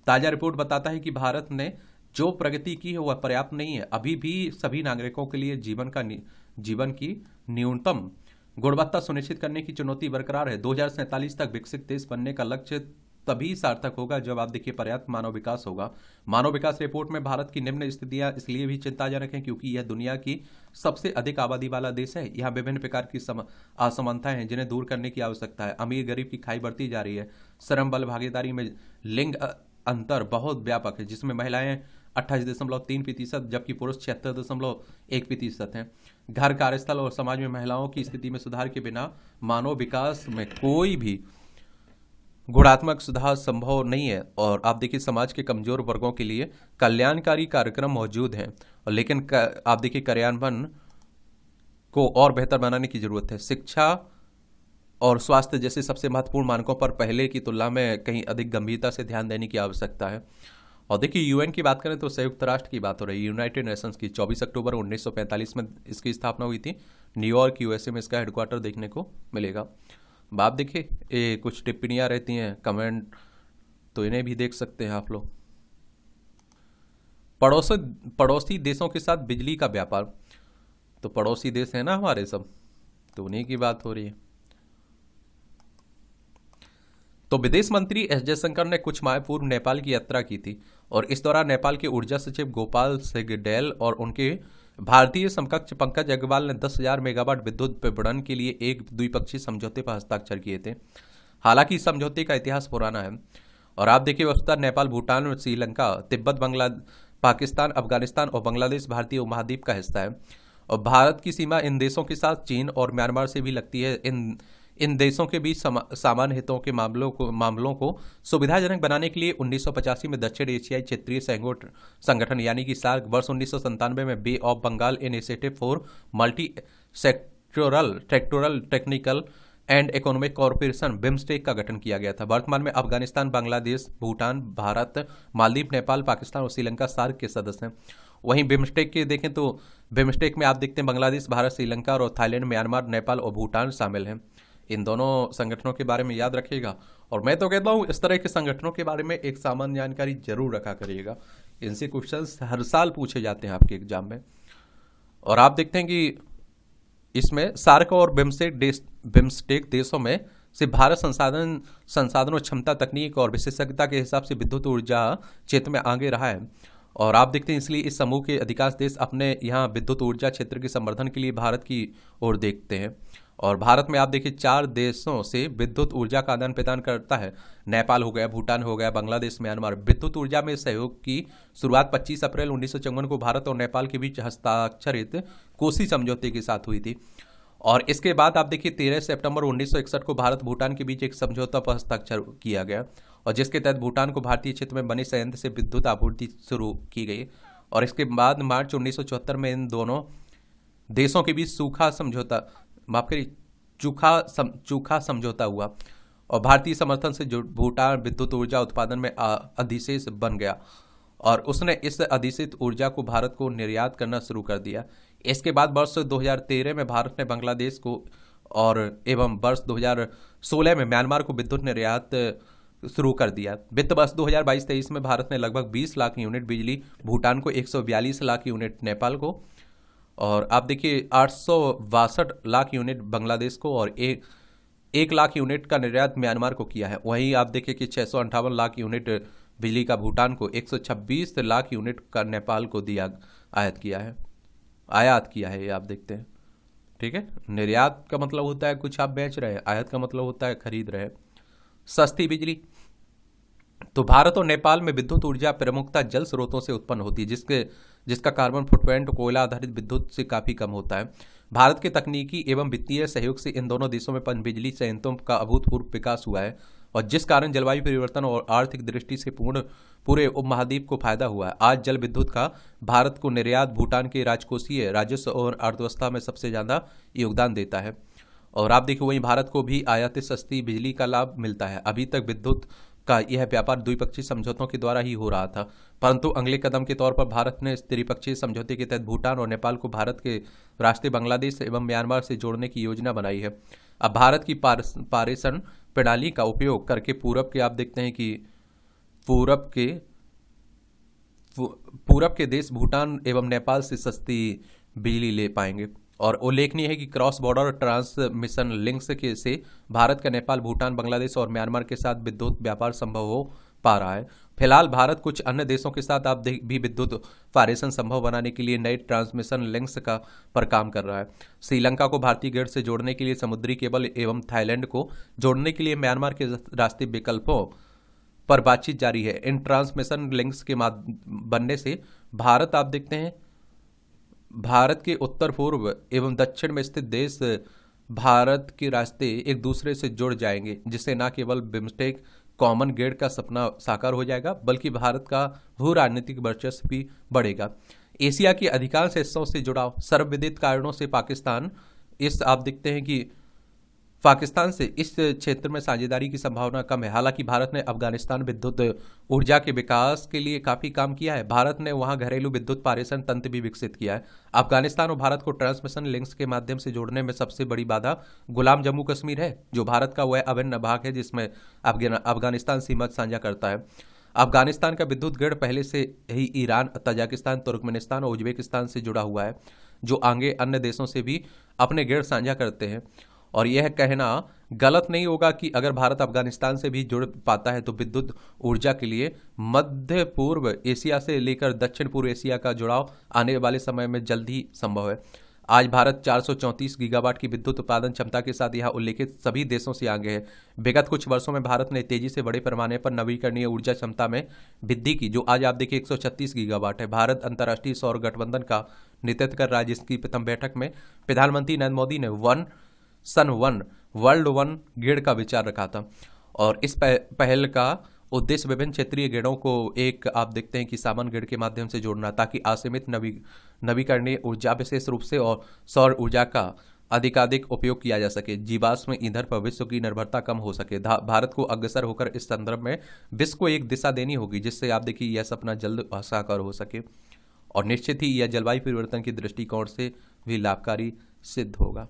ताजा रिपोर्ट बताता है कि भारत ने जो प्रगति की है वह पर्याप्त नहीं है। अभी भी सभी नागरिकों के लिए जीवन की न्यूनतम गुणवत्ता सुनिश्चित करने की चुनौती बरकरार है। 2047 तक विकसित देश बनने का लक्ष्य तभी सार्थक होगा जब आप देखिए पर्याप्त मानव विकास होगा। मानव विकास रिपोर्ट में भारत की निम्न स्थितियां इसलिए भी चिंताजनक हैं क्योंकि यह दुनिया की सबसे अधिक आबादी वाला देश है। यहाँ विभिन्न प्रकार की असमानताएं हैं जिन्हें दूर करने की आवश्यकता है। अमीर गरीब की खाई बढ़ती जा रही है। श्रम बल भागीदारी में लिंग अंतर बहुत व्यापक है, जिसमें महिलाएं 28.3% जबकि पुरुष 76.1% हैं। घर, कार्यस्थल और समाज में महिलाओं की स्थिति में सुधार के बिना मानव विकास में कोई भी गुणात्मक सुधार संभव नहीं है। और आप देखिए समाज के कमजोर वर्गों के लिए कल्याणकारी कार्यक्रम मौजूद हैं, लेकिन आप देखिए कार्यान्वयन को और बेहतर बनाने की जरूरत है। शिक्षा और स्वास्थ्य जैसे सबसे महत्वपूर्ण मानकों पर पहले की तुलना में कहीं अधिक गंभीरता से ध्यान देने की आवश्यकता है। और देखिए यूएन की बात करें तो संयुक्त राष्ट्र की बात हो रही है, यूनाइटेड नेशंस की। 24 अक्टूबर 1945 में इसकी स्थापना हुई थी। न्यूयॉर्क यूएसए में इसका हेडक्वार्टर देखने को मिलेगा। आप देखिए ये कुछ टिप्पणियां रहती हैं, कमेंट, तो इन्हें भी देख सकते हैं आप लोग। पड़ोसी देशों के साथ बिजली का व्यापार, तो पड़ोसी देश है ना हमारे सब, तो उन्हीं की बात हो रही है। तो विदेश मंत्री एस जयशंकर ने कुछ माह पूर्व नेपाल की यात्रा की थी और इस दौरान नेपाल के ऊर्जा सचिव गोपाल सेगडेल और उनके भारतीय समकक्ष पंकज अग्रवाल ने 10,000 मेगावाट विद्युत विपणन के लिए एक द्विपक्षीय समझौते पर हस्ताक्षर किए थे। हालांकि इस समझौते का इतिहास पुराना है और आप देखिए वस्तुतः नेपाल, भूटान, श्रीलंका, तिब्बत, पाकिस्तान, अफगानिस्तान और बांग्लादेश भारतीय उपमहाद्वीप का हिस्सा है और भारत की सीमा इन देशों के साथ चीन और म्यांमार से भी लगती है। इन देशों के बीच सामान्य हितों के मामलों को सुविधाजनक बनाने के लिए 1985 में दक्षिण एशियाई क्षेत्रीय संगठन यानी कि सार्क, वर्ष 1997 में Bay of Bengal initiative for multi sectoral technical and economic corporation BIMSTEC का गठन किया गया था। वर्तमान में अफगानिस्तान, बांग्लादेश, भूटान, भारत, मालदीव, नेपाल, पाकिस्तान और श्रीलंका सार्क के सदस्य हैं। वहीं बिम्स्टेक के देखें तो बिम्स्टेक में आप देखते हैं बांग्लादेश, भारत, श्रीलंका और थाईलैंड, म्यांमार, नेपाल और भूटान शामिल हैं। इन दोनों संगठनों के बारे में याद रखिएगा और मैं तो कहता हूँ इस तरह के संगठनों के बारे में एक सामान्य जानकारी जरूर रखा करिएगा। इनसे क्वेश्चंस हर साल पूछे जाते हैं आपके एग्जाम में। और आप देखते हैं कि इसमें सार्क और बिम्स्टेक देशों में से भारत संसाधनों, क्षमता, तकनीक और विशेषज्ञता के हिसाब से विद्युत ऊर्जा क्षेत्र में आगे रहा है। और आप देखते हैं इसलिए इस समूह के अधिकांश देश अपने यहाँ विद्युत ऊर्जा क्षेत्र के संवर्धन के लिए भारत की ओर देखते हैं। और भारत में आप देखिए 4 देशों से विद्युत ऊर्जा का आदान प्रदान करता है। नेपाल हो गया, भूटान हो गया, बांग्लादेश, म्यांमार। विद्युत ऊर्जा में सहयोग की शुरुआत 25 अप्रैल 1954 को भारत और नेपाल के बीच हस्ताक्षरित कोसी समझौते के साथ हुई थी। और इसके बाद आप देखिए 13 सितंबर 1961 को भारत भूटान के बीच एक समझौता पर हस्ताक्षर किया गया, और जिसके तहत भूटान को भारतीय क्षेत्र में बने संयंत्र से विद्युत आपूर्ति शुरू की गई। और इसके बाद मार्च 1974 में इन दोनों देशों के बीच सूखा समझौता, माफ करिए, चूखा समझौता हुआ, और भारतीय समर्थन से जो भूटान विद्युत ऊर्जा उत्पादन में अधिशेष बन गया, और उसने इस अधिशेष ऊर्जा को भारत को निर्यात करना शुरू कर दिया। इसके बाद वर्ष 2013 में भारत ने बांग्लादेश को और एवं वर्ष 2016 में म्यांमार को विद्युत निर्यात शुरू कर दिया। वित्त वर्ष 2022-23 में भारत ने लगभग 20 लाख यूनिट बिजली भूटान को, 142 लाख यूनिट नेपाल को, और आप देखिए 862 लाख यूनिट बांग्लादेश को, और 1 लाख यूनिट का निर्यात म्यांमार को किया है। वहीं आप देखिए कि 658 लाख यूनिट बिजली का भूटान को, 126 लाख यूनिट का नेपाल को आयात किया है। ये आप देखते हैं, ठीक है। निर्यात का मतलब होता है कुछ आप बेच रहे हैं, आयात का मतलब होता है खरीद रहे हैं। सस्ती बिजली, तो भारत और नेपाल में विद्युत ऊर्जा प्रमुखता जल स्रोतों से उत्पन्न होती है, जिसका कार्बन फुटप्रिंट कोयला आधारित विद्युत से काफी कम होता है। भारत के तकनीकी एवं वित्तीय सहयोग से इन दोनों देशों में पनबिजली संयंत्रों का अभूतपूर्व विकास हुआ है, और जिस कारण जलवायु परिवर्तन और आर्थिक दृष्टि से पूरे उपमहाद्वीप को फायदा हुआ है। आज जल विद्युत का भारत को निर्यात भूटान के राजकोषीय राजस्व और अर्थव्यवस्था में सबसे ज्यादा योगदान देता है। और आप देखिए वहीं भारत को भी आयातित सस्ती बिजली का लाभ मिलता है। अभी तक विद्युत का यह व्यापार द्विपक्षीय समझौतों के द्वारा ही हो रहा था, परंतु अगले कदम के तौर पर भारत ने त्रिपक्षीय समझौते के तहत भूटान और नेपाल को भारत के रास्ते बांग्लादेश एवं म्यांमार से जोड़ने की योजना बनाई है। अब भारत की पारेषण प्रणाली का उपयोग करके पूरब के आप देखते हैं कि पूरब के देश भूटान एवं नेपाल से सस्ती बिजली ले पाएंगे। और उल्लेखनीय है कि क्रॉस बॉर्डर ट्रांसमिशन लिंक्स से भारत का नेपाल, भूटान, बांग्लादेश और म्यांमार के साथ विद्युत व्यापार संभव हो पा रहा है। फिलहाल भारत कुछ अन्य देशों के साथ आप भी विद्युत पारेषण संभव बनाने के लिए नए ट्रांसमिशन लिंक्स पर काम कर रहा है। श्रीलंका को भारतीय ग्रिड से जोड़ने के लिए समुद्री केबल एवं थाईलैंड को जोड़ने के लिए म्यांमार के रास्ते विकल्पों पर बातचीत जारी है। इन ट्रांसमिशन लिंक्स के बनने से भारत आप देखते हैं भारत के उत्तर पूर्व एवं दक्षिण में स्थित देश भारत के रास्ते एक दूसरे से जुड़ जाएंगे, जिससे न केवल बिम्स्टेक कॉमन ग्रिड का सपना साकार हो जाएगा, बल्कि भारत का भू राजनीतिक वर्चस्व भी बढ़ेगा। एशिया के अधिकांश हिस्सों से जुड़ाव, सर्वविदित कारणों से पाकिस्तान आप देखते हैं कि पाकिस्तान से इस क्षेत्र में साझेदारी की संभावना कम है। हालांकि भारत ने अफगानिस्तान विद्युत ऊर्जा के विकास के लिए काफी काम किया है। भारत ने वहां घरेलू विद्युत पारेषण तंत्र भी विकसित किया है। अफगानिस्तान और भारत को ट्रांसमिशन लिंक्स के माध्यम से जोड़ने में सबसे बड़ी बाधा गुलाम जम्मू कश्मीर है, जो भारत का वह अभिन्न भाग है जिसमें अफगानिस्तान सीमा साझा करता है। अफगानिस्तान का विद्युत ग्रिड पहले से ही ईरान, तजाकिस्तान, तुर्कमेनिस्तान और उज्बेकिस्तान से जुड़ा हुआ है, जो आगे अन्य देशों से भी अपने ग्रिड साझा करते हैं। और यह कहना गलत नहीं होगा कि अगर भारत अफगानिस्तान से भी जुड़ पाता है तो विद्युत ऊर्जा के लिए मध्य पूर्व एशिया से लेकर दक्षिण पूर्व एशिया का जुड़ाव आने वाले समय में जल्द ही संभव है। आज भारत 434 गीगावाट की विद्युत उत्पादन क्षमता के साथ यहाँ उल्लेखित सभी देशों से आगे है। विगत कुछ वर्षों में भारत ने तेजी से बड़े पैमाने पर नवीकरणीय ऊर्जा क्षमता में वृद्धि की, जो आज आप देखिए 136 गीगावाट है। भारत अंतर्राष्ट्रीय सौर गठबंधन का नेतृत्व कर रहा है, जिसकी प्रथम बैठक में प्रधानमंत्री नरेंद्र मोदी ने सन 1 वर्ल्ड 1 ग्रिड का विचार रखा था। और इस पहल का उद्देश्य विभिन्न क्षेत्रीय ग्रिडों को एक आप देखते हैं कि सामान्य ग्रिड के माध्यम से जोड़ना, ताकि असीमित नवीकरणीय ऊर्जा विशेष रूप से और सौर ऊर्जा का अधिकाधिक उपयोग किया जा सके, जीवाश्म ईंधन पर विश्व की निर्भरता कम हो सके। भारत को अग्रसर होकर इस संदर्भ में विश्व को एक दिशा देनी होगी, जिससे आप देखिए यह सपना जल्द साकार हो सके, और निश्चित ही यह जलवायु परिवर्तन के दृष्टिकोण से भी लाभकारी सिद्ध होगा।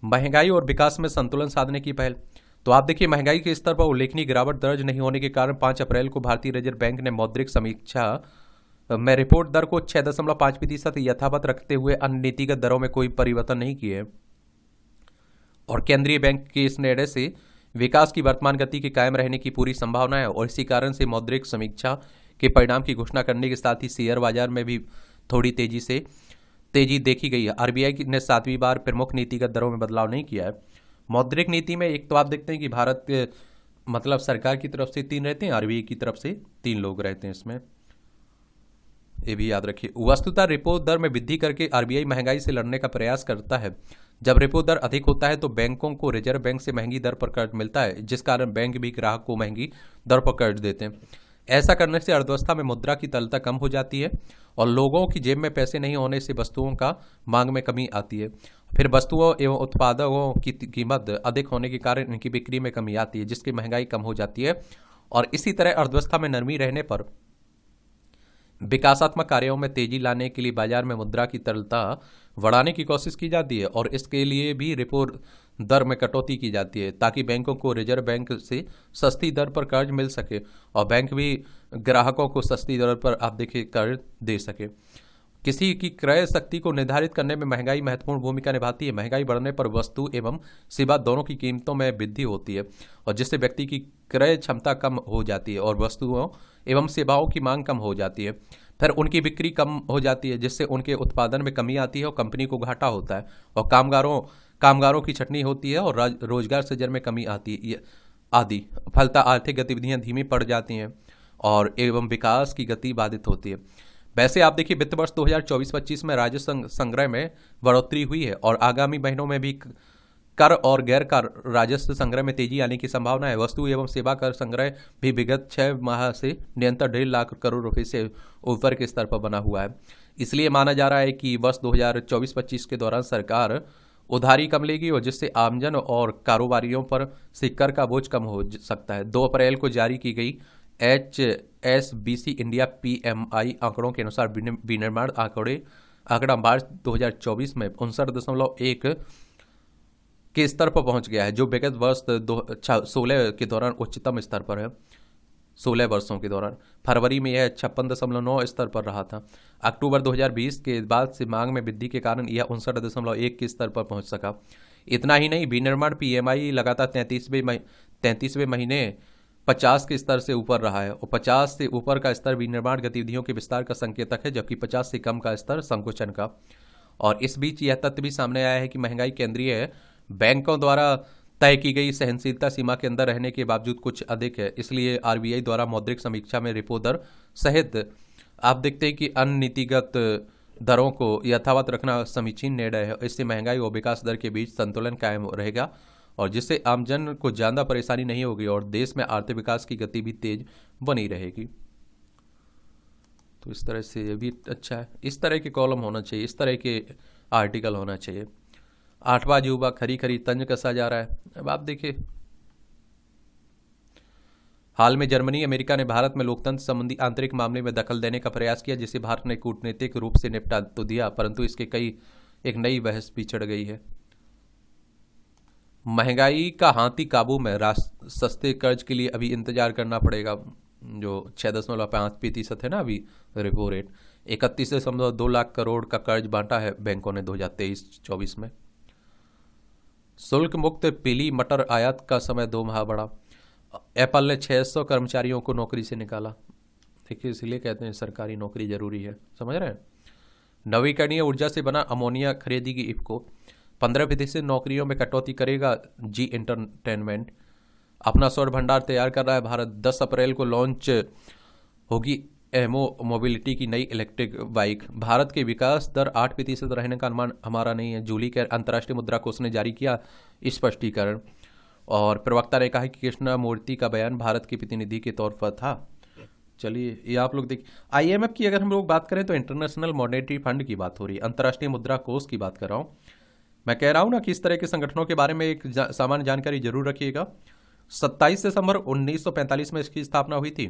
महंगाई और विकास में संतुलन साधने की पहल, तो आप देखिए महंगाई के स्तर पर उल्लेखनीय गिरावट दर्ज नहीं होने के कारण 5 अप्रैल को भारतीय रिजर्व बैंक ने मौद्रिक समीक्षा में रिपोर्ट दर को 6.5% यथावत रखते हुए अन्य नीतिगत दरों में कोई परिवर्तन नहीं किए। और केंद्रीय बैंक के इस निर्णय से विकास की वर्तमान गति के कायम रहने की पूरी संभावना है, और इसी कारण से मौद्रिक समीक्षा के परिणाम की घोषणा करने के साथ ही शेयर बाजार में भी थोड़ी तेजी से तेजी देखी गई है। आरबीआई ने 7वीं बार प्रमुख नीतिगत दरों में बदलाव नहीं किया है। मौद्रिक नीति में एक तो आप देखते हैं कि भारत के मतलब सरकार की तरफ से 3 रहते हैं, आरबीआई की तरफ से 3 लोग रहते हैं इसमें, ये भी याद रखिए। वस्तुतः रेपो दर में वृद्धि करके आरबीआई महंगाई से लड़ने का प्रयास करता है। जब रेपो दर अधिक होता है तो बैंकों को रिजर्व बैंक से महंगी दर पर कर्ज मिलता है, जिस कारण बैंक भी ग्राहक को महंगी दर पर कर्ज देते हैं। ऐसा करने से अर्थव्यवस्था में मुद्रा की तरलता कम हो जाती है और लोगों की जेब में पैसे नहीं होने से वस्तुओं का मांग में कमी आती है। फिर वस्तुओं एवं उत्पादों की कीमत अधिक होने के कारण इनकी बिक्री में कमी आती है, जिसकी महंगाई कम हो जाती है। और इसी तरह अर्थव्यवस्था में नरमी रहने पर विकासात्मक कार्यों में तेजी लाने के लिए बाजार में मुद्रा की तरलता बढ़ाने की कोशिश की जाती है और इसके लिए भी रेपो दर में कटौती की जाती है, ताकि बैंकों को रिजर्व बैंक से सस्ती दर पर कर्ज मिल सके और बैंक भी ग्राहकों को सस्ती दर पर आप देखिए कर्ज दे सके। किसी की क्रय शक्ति को निर्धारित करने में महंगाई महत्वपूर्ण भूमिका निभाती है। महंगाई बढ़ने पर वस्तु एवं सेवा दोनों की कीमतों में वृद्धि होती है और जिससे व्यक्ति की क्रय क्षमता कम हो जाती है और वस्तुओं एवं सेवाओं की मांग कम हो जाती है। फिर उनकी बिक्री कम हो जाती है, जिससे उनके उत्पादन में कमी आती है और कंपनी को घाटा होता है और कामगारों की छटनी होती है और रोजगार सृजन में कमी आती है आदि। फलतः आर्थिक गतिविधियां धीमी पड़ जाती हैं और एवं विकास की गति बाधित होती है। वैसे आप देखिए वित्त वर्ष 2024-25 में राजस्व संग्रह में बढ़ोतरी हुई है और आगामी महीनों में भी कर और गैर कर राजस्व संग्रह में तेजी आने की संभावना है। वस्तु एवं सेवा कर संग्रह भी विगत 6 माह से निरंतर 1.5 लाख करोड़ रुपए से ऊपर के स्तर पर बना हुआ है। इसलिए माना जा रहा है कि वर्ष 2024-25 के दौरान सरकार उधारी कम लेगी और जिससे आमजन और कारोबारियों पर से कर का बोझ कम हो सकता है। 2 अप्रैल को जारी की गई HSBC इंडिया PMI आंकड़ों के अनुसार विनिर्माण आंकड़ा मार्च 2024 में 59.1 के स्तर पर पहुंच गया है, जो विगत वर्ष 2016 के दौरान उच्चतम स्तर पर है। 16 वर्षों के दौरान फरवरी में यह 56.9 स्तर पर रहा था। अक्टूबर 2020 के बाद से मांग में वृद्धि के कारण यह 59.1 के स्तर पर पहुंच सका। इतना ही नहीं, विनिर्माण PMI लगातार 33वें महीने 50 के स्तर से ऊपर रहा है और 50 से ऊपर का स्तर विनिर्माण गतिविधियों के विस्तार का संकेतक है, जबकि 50 से कम का स्तर संकुचन का। और इस बीच यह तथ्य भी सामने आया है कि महंगाई केंद्रीय बैंकों द्वारा तय की गई सहनशीलता सीमा के अंदर रहने के बावजूद कुछ अधिक है। इसलिए आरबीआई द्वारा मौद्रिक समीक्षा में रेपो दर सहित आप देखते हैं कि अन्य नीतिगत दरों को यथावत रखना समीचीन निर्णय है। इससे महंगाई और विकास दर के बीच संतुलन कायम रहेगा और जिससे आमजन को ज़्यादा परेशानी नहीं होगी और देश में आर्थिक विकास की गति भी तेज बनी रहेगी। तो इस तरह से ये भी अच्छा है। इस तरह के कॉलम होना चाहिए, इस तरह के आर्टिकल होना चाहिए। 8वां अजूबा खरी खरी तंज कसा जा रहा है। अब आप देखिए, हाल में जर्मनी अमेरिका ने भारत में लोकतंत्र संबंधी आंतरिक मामले में दखल देने का प्रयास किया, जिसे भारत ने कूटनीतिक रूप से निपटा तो दिया, परंतु इसके एक नई बहस भी छिड़ गई है। महंगाई का हाथी काबू में, सस्ते कर्ज के लिए अभी इंतजार करना पड़ेगा। जो 6.5% है ना अभी रेपो रेट, 31.2 लाख करोड़ का कर्ज बांटा है बैंकों ने 2023-24 में। शुल्क मुक्त पीली मटर आयात का समय 2 माह बढ़ा। एप्पल ने 600 कर्मचारियों को नौकरी से निकाला। देखिए, इसलिए कहते हैं सरकारी नौकरी जरूरी है, समझ रहे हैं। नवीकरणीय ऊर्जा से बना अमोनिया खरीदेगी इफको। 15% नौकरियों में कटौती करेगा जी एंटरटेनमेंट। अपना सौर भंडार तैयार कर रहा है भारत। 10 अप्रैल को लॉन्च होगी एमो मोबिलिटी की नई इलेक्ट्रिक बाइक। भारत के विकास दर 8% रहने का अनुमान हमारा नहीं है। जूली के अंतर्राष्ट्रीय मुद्रा कोष ने जारी किया स्पष्टीकरण और प्रवक्ता ने कहा कि कृष्णा मूर्ति का बयान भारत के प्रतिनिधि के तौर पर था। चलिए, ये आप लोग देखिए। IMF की अगर हम लोग बात करें तो इंटरनेशनल मॉनेटरी फंड की बात हो रही है, अंतर्राष्ट्रीय मुद्रा कोष की बात कर रहा हूँ। मैं कह रहा हूँ ना कि इस तरह के संगठनों के बारे में एक सामान्य जानकारी जरूर रखिएगा। 27 दिसंबर 1945 में इसकी स्थापना हुई थी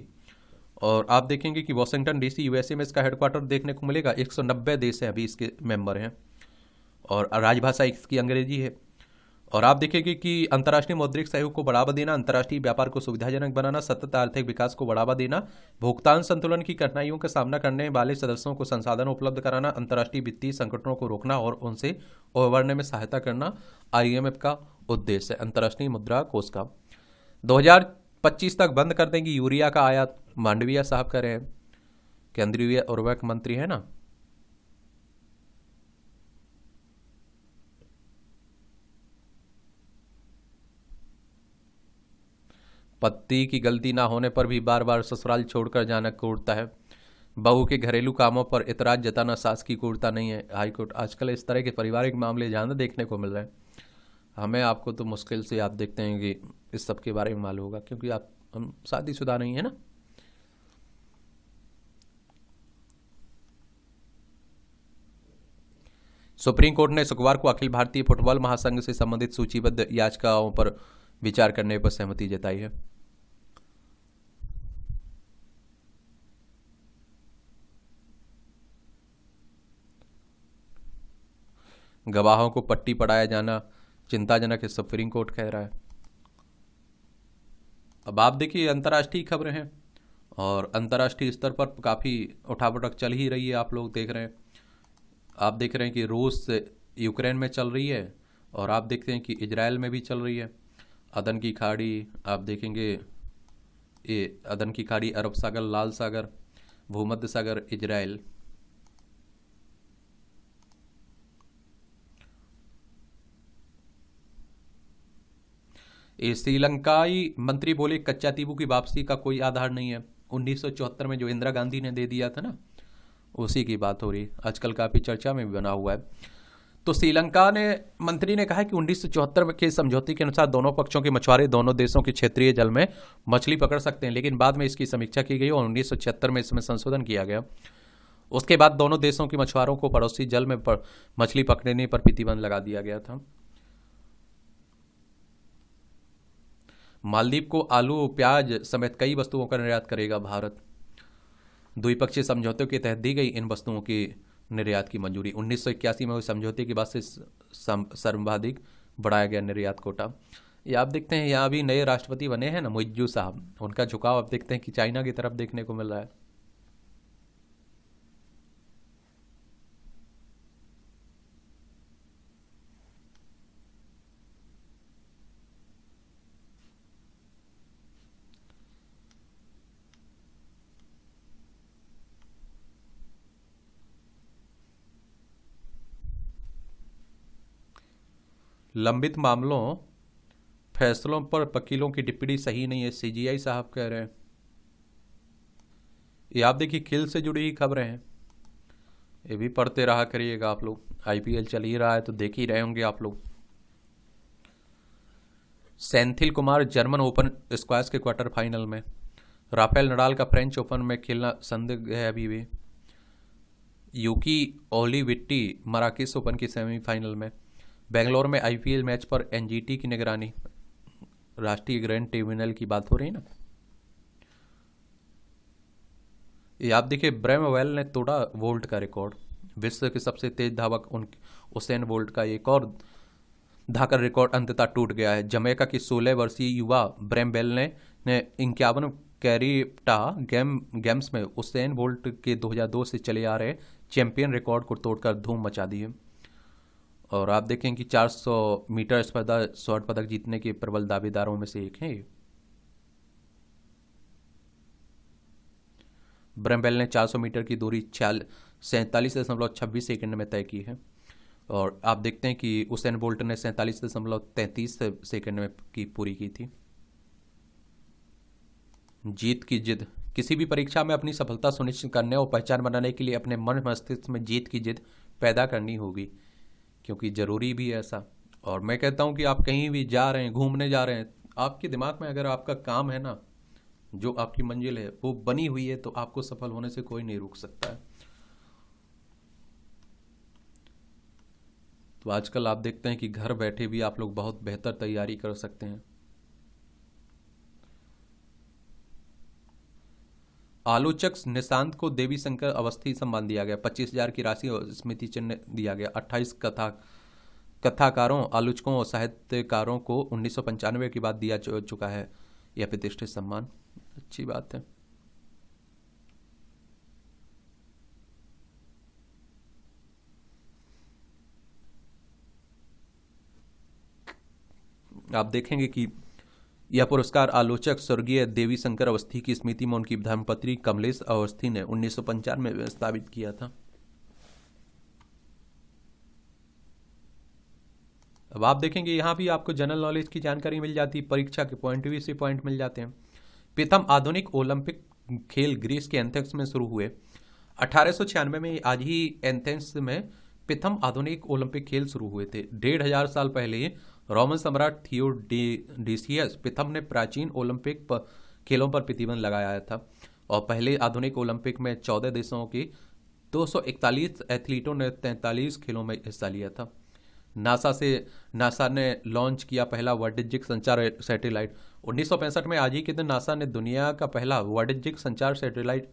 और आप देखेंगे कि वॉशिंगटन DC USA में इसका हेडक्वार्टर देखने को मिलेगा। 190 देश हैं अभी इसके मेंबर हैं और राजभाषा इसकी अंग्रेजी है। और आप देखेंगे कि अंतर्राष्ट्रीय मौद्रिक सहयोग को बढ़ावा देना, अंतर्राष्ट्रीय व्यापार को सुविधाजनक बनाना, सतत आर्थिक विकास को बढ़ावा देना, भुगतान संतुलन की कठिनाइयों का सामना करने वाले सदस्यों को संसाधन उपलब्ध कराना, अंतर्राष्ट्रीय वित्तीय संकटों को रोकना और उनसे उभरने में सहायता करना IMF का उद्देश्य है, अंतर्राष्ट्रीय मुद्रा कोष का। 2025 तक बंद कर देंगी यूरिया का आयात, मांडविया साहब कह रहे हैं, केंद्रीय उर्वरक मंत्री है ना। पति की गलती ना होने पर भी बार बार ससुराल छोड़कर जाना क्रूरता है। बहू के घरेलू कामों पर इतराज जताना सास की क्रूरता नहीं है। हाईकोर्ट। आजकल इस तरह के पारिवारिक मामले ज़्यादा देखने को मिल रहे हैं। हमें आपको तो मुश्किल से आप देखते हैं कि इस सब के बारे में मालूम होगा, क्योंकि आप हम शादीशुदा नहीं है ना। सुप्रीम कोर्ट ने शुक्रवार को अखिल भारतीय फुटबॉल महासंघ से संबंधित सूचीबद्ध याचिकाओं पर विचार करने पर सहमति जताई है। गवाहों को पट्टी पढ़ाया जाना चिंताजनक है, सुप्रीम कोर्ट कह रहा है। अब आप देखिए अंतर्राष्ट्रीय खबरें हैं, और अंतर्राष्ट्रीय स्तर पर काफ़ी उठापटक चल ही रही है। आप लोग देख रहे हैं, आप देख रहे हैं कि रूस यूक्रेन में चल रही है, और आप देखते हैं कि इजराइल में भी चल रही है। अदन की खाड़ी आप देखेंगे, ये अदन की खाड़ी, अरब सागर, लाल सागर, भूमध्य सागर, इजराइल। ये श्रीलंकाई मंत्री बोले कच्चा तीबू की वापसी का कोई आधार नहीं है। 1974 में जो इंदिरा गांधी ने दे दिया था ना, उसी की बात हो रही, आजकल काफ़ी चर्चा में भी बना हुआ है। तो श्रीलंका ने मंत्री ने कहा कि 1974 के समझौते के अनुसार दोनों पक्षों के मछुआरे दोनों देशों के क्षेत्रीय जल में मछली पकड़ सकते हैं, लेकिन बाद में इसकी समीक्षा की गई और 1976 में इसमें संशोधन किया गया। उसके बाद दोनों देशों के मछुआरों को पड़ोसी जल में मछली पकड़ने पर प्रतिबंध लगा दिया गया था। मालदीव को आलू, प्याज समेत कई वस्तुओं का निर्यात करेगा भारत। द्विपक्षीय समझौतों के तहत दी गई इन वस्तुओं की निर्यात की मंजूरी। 1981 में हुए समझौते के बाद से सर्वाधिक बढ़ाया गया निर्यात कोटा। ये आप देखते हैं, यहाँ भी नए राष्ट्रपति बने हैं ना, मुइज्जू साहब, उनका झुकाव आप देखते हैं कि चाइना की तरफ देखने को मिल रहा है। लंबित मामलों फैसलों पर वकीलों की टिप्पणी सही नहीं है, सीजीआई साहब कह रहे हैं। ये आप देखिए खेल से जुड़ी ही खबरें हैं, ये भी पढ़ते रहा करिएगा आप लोग। आईपीएल चल ही रहा है तो देख ही रहे होंगे आप लोग। Senthil Kumar German open squash के क्वार्टर फाइनल में। राफेल नडाल का फ्रेंच ओपन में खेलना संदिग्ध है अभी भी। यूकी ओलिविट्टी मराकेश ओपन की सेमीफाइनल में। बेंगलोर में आईपीएल मैच पर एनजीटी की निगरानी। राष्ट्रीय ग्रैंड ट्रिब्यूनल की बात हो रही है ना। ये आप देखिए ब्रेमवेल ने तोड़ा वोल्ट का रिकॉर्ड। विश्व के सबसे तेज धावक उसेन बोल्ट का एक और धाकड़ रिकॉर्ड अंततः टूट गया है। जमैका की 16 वर्षीय युवा ब्रेमवेल ने 51 कैरिटा गेम्स में उसेन बोल्ट के 2002 से चले आ रहे चैंपियन रिकॉर्ड को तोड़कर धूम मचा दी है। और आप देखें कि 400 मीटर स्पर्धा स्वर्ण पदक जीतने के प्रबल दावेदारों में से एक है। ब्रेमवेल ने 400 मीटर की दूरी 47.26 सेकंड में तय की है, और आप देखते हैं कि उसेन बोल्ट ने 47.33 सेकंड में पूरी की थी। जीत की जिद। किसी भी परीक्षा में अपनी सफलता सुनिश्चित करने और पहचान बनाने के लिए अपने मन मस्तिष्क में जीत की जिद पैदा करनी होगी, क्योंकि ज़रूरी भी है ऐसा। और मैं कहता हूँ कि आप कहीं भी जा रहे हैं, घूमने जा रहे हैं, आपके दिमाग में अगर आपका काम है ना, जो आपकी मंजिल है वो बनी हुई है, तो आपको सफल होने से कोई नहीं रोक सकता है। तो आजकल आप देखते हैं कि घर बैठे भी आप लोग बहुत बेहतर तैयारी कर सकते हैं। आलोचक निशांत को देवी शंकर अवस्थी सम्मान दिया गया। 25,000 की राशि और स्मृति चिन्ह दिया गया। 28 कथाकारों, आलोचकों और साहित्यकारों को 1995 के बाद दिया चुका है यह प्रतिष्ठित सम्मान। अच्छी बात है। आप देखेंगे कि यह पुरस्कार आलोचक स्वर्गीय देवी शंकर अवस्थी की स्मृति में उनकी धर्मपत्नी कमलेश अवस्थी ने 1995 में स्थापित किया था। अब आप देखेंगे यहाँ भी आपको जनरल नॉलेज की जानकारी मिल जाती है, परीक्षा के पॉइंट भी से पॉइंट मिल जाते हैं। प्रथम आधुनिक ओलंपिक खेल ग्रीस के एथेंस में शुरू हुए। 1896 में आज ही एथेंस में प्रथम आधुनिक ओलंपिक खेल शुरू हुए थे। 1500 साल पहले रोमन सम्राट थियोडीसियस प्रथम ने प्राचीन ओलंपिक खेलों पर प्रतिबंध लगाया था और पहले आधुनिक ओलंपिक में 14 देशों के 241 एथलीटों ने 43 खेलों में हिस्सा लिया था। नासा ने लॉन्च किया पहला वाणिज्यिक संचार सैटेलाइट। 1965 में आज ही के दिन नासा ने दुनिया का पहला वाणिज्यिक संचार सैटेलाइट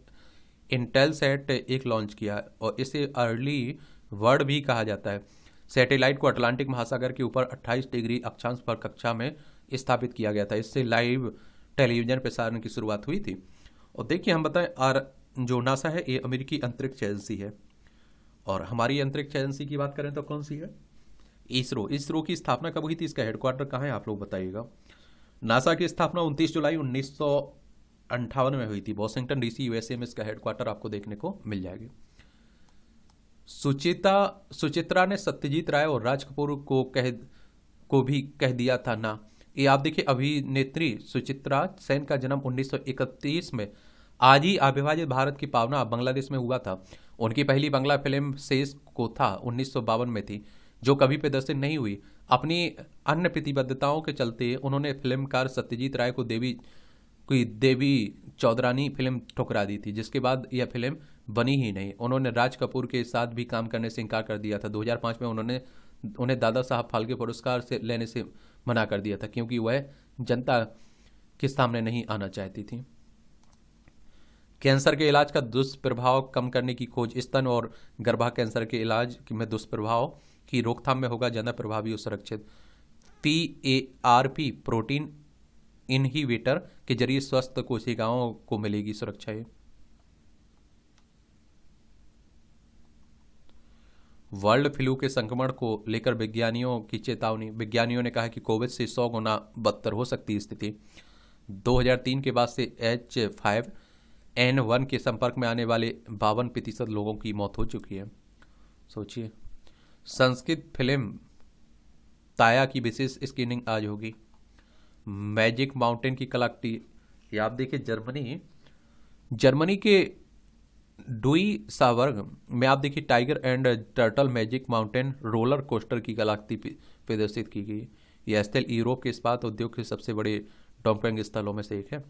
इंटेलसैट एक लॉन्च किया और इसे अर्ली वर्ड भी कहा जाता है। सैटेलाइट को अटलांटिक महासागर के ऊपर 28 डिग्री अक्षांश पर कक्षा में स्थापित किया गया था। इससे लाइव टेलीविजन प्रसारण की शुरुआत हुई थी। और देखिए हम बताएं, जो नासा है ये अमेरिकी अंतरिक्ष एजेंसी है और हमारी अंतरिक्ष एजेंसी की बात करें तो कौन सी है? इसरो की स्थापना कब हुई थी? इसका हेडक्वार्टर कहाँ है आप लोग बताइएगा। नासा की स्थापना 29 जुलाई 1958 में हुई थी। वॉशिंगटन डीसी यूएसए में इसका हेडक्वार्टर आपको देखने को मिल जाएगी। सुचित्रा ने सत्यजीत राय और राज कपूर को भी कह दिया था ना। ये आप देखिए, अभिनेत्री सुचित्रा सेन का जन्म 1931 में आज ही अविभाजित भारत की पावना बांग्लादेश में हुआ था। उनकी पहली बांग्ला फिल्म शेष कोथा 1952 में थी, जो कभी प्रदर्शित नहीं हुई। अपनी अन्य प्रतिबद्धताओं के चलते उन्होंने फिल्मकार सत्यजीत राय को देवी चौधरानी फिल्म ठुकरा दी थी, जिसके बाद यह फिल्म बनी ही नहीं। उन्होंने राज कपूर के साथ भी काम करने से इनकार कर दिया था। 2005 में उन्हें दादा साहब फाल्के पुरस्कार से लेने से मना कर दिया था, क्योंकि वह जनता के सामने नहीं आना चाहती थी। कैंसर के इलाज का दुष्प्रभाव कम करने की खोज। स्तन और गर्भा कैंसर के इलाज में दुष्प्रभाव की रोकथाम में होगा ज्यादा प्रभावी और सुरक्षित। PARP प्रोटीन इनहिबिटर के जरिए स्वस्थ कोशिकाओं को मिलेगी सुरक्षा। वर्ल्ड फ्लू के संक्रमण को लेकर विज्ञानियों की चेतावनी। विज्ञानियों ने कहा कि कोविड से 100 गुना बदतर हो सकती है स्थिति। 2003 के बाद से H5N1 के संपर्क में आने वाले 52% लोगों की मौत हो चुकी है। सोचिए। संस्कृत फिल्म ताया की विशेष स्क्रीनिंग आज होगी। मैजिक माउंटेन की कलाकृति। ये आप देखिए, जर्मनी के डुइसाबर्ग में आप देखिए tiger and turtle magic mountain roller coaster की कलाकृति प्रदर्शित की गई। यह स्थल यूरोप के इस्पात उद्योग के सबसे बड़े डंपिंग स्थलों में से एक है।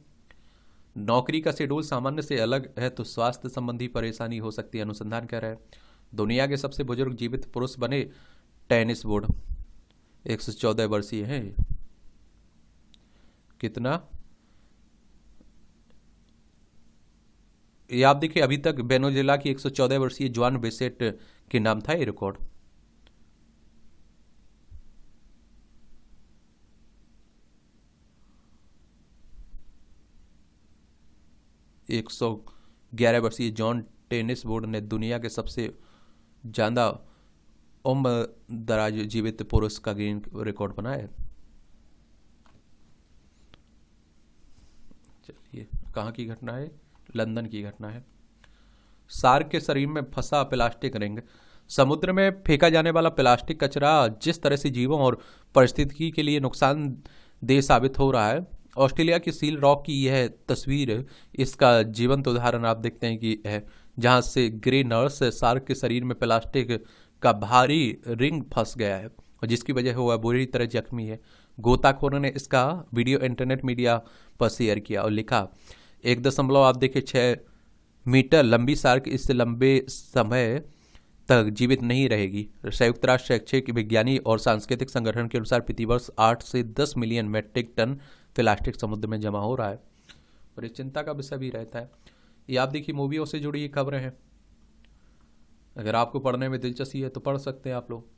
नौकरी का शेड्यूल सामान्य से अलग है तो स्वास्थ्य संबंधी परेशानी हो सकती है, अनुसंधान कह रहा है। दुनिया के सबसे बुजुर्ग जीवित पुरुष बने टेनिस बोर्ड। 114 वर्षीय है। कितना? ये आप देखिए, अभी तक वेनेजुएला की 114 वर्षीय जुआन बेसेट के नाम था ये रिकॉर्ड। एक 111 वर्षीय जॉन टेनिस बोर्ड ने दुनिया के सबसे ज्यादा उम्र दराज जीवित पुरुष का ग्रीन रिकॉर्ड बनाया। चलिए, कहाँ की घटना है? लंदन की घटना है। शार्क के शरीर में फंसा प्लास्टिक रिंग। समुद्र में फेंका जाने वाला प्लास्टिक कचरा जिस तरह से जीवों और पारिस्थितिकी के लिए नुकसानदेह साबित हो रहा है, ऑस्ट्रेलिया की सील रॉक की यह तस्वीर इसका जीवंत उदाहरण आप देखते हैं कि है, जहां से ग्रे नर्स शार्क के शरीर में प्लास्टिक का भारी रिंग फंस गया है और जिसकी वजह से वह बुरी तरह जख्मी है। गोताखोरों ने इसका वीडियो इंटरनेट मीडिया पर शेयर किया और लिखा, 1 आप देखिए 6 मीटर लंबी शार्क इस लंबे समय तक जीवित नहीं रहेगी। संयुक्त राष्ट्र शैक्षिक विज्ञानी और सांस्कृतिक संगठन के अनुसार प्रतिवर्ष 8 से 10 मिलियन मेट्रिक टन प्लास्टिक समुद्र में जमा हो रहा है और ये चिंता का विषय भी रहता है। ये आप देखिए, मूवियों से जुड़ी खबरें हैं। अगर आपको पढ़ने में दिलचस्पी है तो पढ़ सकते हैं आप लोग।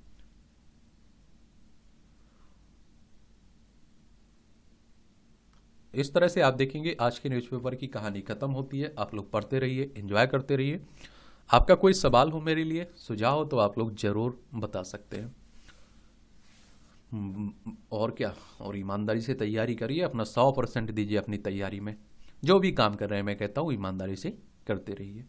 इस तरह से आप देखेंगे आज के न्यूज़पेपर की कहानी खत्म होती है। आप लोग पढ़ते रहिए, एंजॉय करते रहिए। आपका कोई सवाल हो मेरे लिए, सुझाव हो तो आप लोग जरूर बता सकते हैं। और क्या, और ईमानदारी से तैयारी करिए, अपना 100% दीजिए अपनी तैयारी में। जो भी काम कर रहे हैं मैं कहता हूँ ईमानदारी से करते रहिए।